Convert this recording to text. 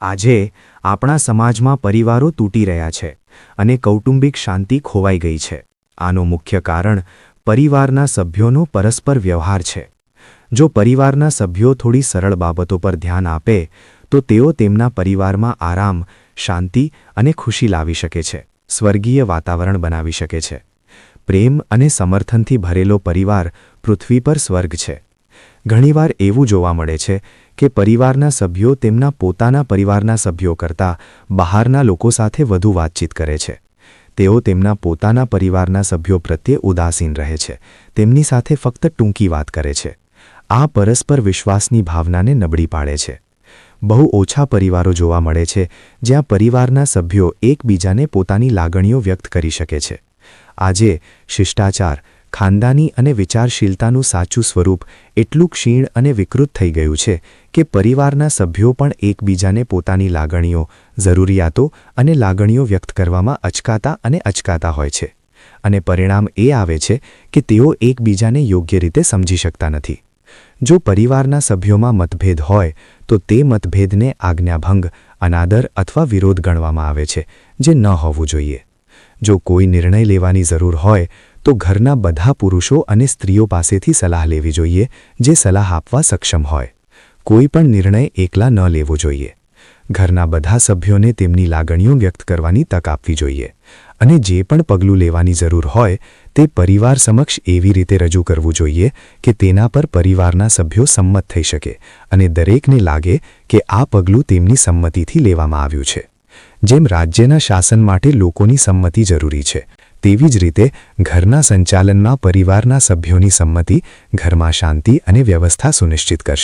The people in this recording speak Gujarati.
આજે આપણા સમાજમાં પરિવારો તૂટી રહ્યા છે અને કૌટુંબિક શાંતિ ખોવાઈ ગઈ છે. આનું મુખ્ય કારણ પરિવારના સભ્યોનો પરસ્પર વ્યવહાર છે. જો પરિવારના સભ્યો થોડી સરળ બાબતો પર ધ્યાન આપે તો તેઓ તેમના પરિવારમાં આરામ, શાંતિ અને ખુશી લાવી શકે છે, સ્વર્ગીય વાતાવરણ બનાવી શકે છે. પ્રેમ અને સમર્થનથી ભરેલો પરિવાર પૃથ્વી પર સ્વર્ગ છે. ઘણીવાર એવું જોવા મળે છે કે પરિવારના સભ્યો તેમના પોતાના પરિવારના સભ્યો કરતાં બહારના લોકો સાથે વધુ વાતચીત કરે છે. તેઓ તેમના પોતાના પરિવારના સભ્યો પ્રત્યે ઉદાસીન રહે છે, તેમની સાથે ફક્ત ટૂંકી વાત કરે છે. આ પરસ્પર વિશ્વાસની ભાવનાને નબળી પાડે છે. બહુ ઓછા પરિવારો જોવા મળે છે જ્યાં પરિવારના સભ્યો એકબીજાને પોતાની લાગણીઓ વ્યક્ત કરી શકે છે. આજે શિષ્ટાચાર, ખાનદાની અને વિચારશીલતાનું સાચું સ્વરૂપ એટલું ક્ષીણ અને વિકૃત થઈ ગયું છે કે પરિવારના સભ્યો પણ એકબીજાને પોતાની લાગણીઓ, જરૂરિયાતો અને લાગણીઓ વ્યક્ત કરવામાં અચકાતા હોય છે. અને પરિણામ એ આવે છે કે તેઓ એકબીજાને યોગ્ય રીતે સમજી શકતા નથી. જો પરિવારના સભ્યોમાં મતભેદ હોય તો તે મતભેદને આજ્ઞાભંગ, અનાદર અથવા વિરોધ ગણવામાં આવે છે, જે ન હોવું જોઈએ. જો કોઈ નિર્ણય લેવાની જરૂર હોય તો ઘરના બધા પુરુષો અને સ્ત્રીઓ પાસેથી સલાહ લેવી જોઈએ, જે સલાહ આપવા સક્ષમ હોય. કોઈ પણ નિર્ણય એકલા ન લેવો જોઈએ. ઘરના બધા સભ્યોને તેમની લાગણીઓ વ્યક્ત કરવાની તક આપવી જોઈએ. અને જે પણ પગલું લેવાની જરૂર હોય તે પરિવાર સમક્ષ એવી રીતે રજૂ કરવું જોઈએ કે તેના પર પરિવારના સભ્યો સંમત થઈ શકે અને દરેકને લાગે કે આ પગલું તેમની સંમતિથી લેવામાં આવ્યું છે. જેમ રાજ્યના શાસન માટે લોકોની સંમતિ જરૂરી છે, તેવી જ રીતે ઘરના સંચાલનમાં પરિવારના સભ્યોની સંમતિ ઘરમાં શાંતિ અને વ્યવસ્થા સુનિશ્ચિત કરશે.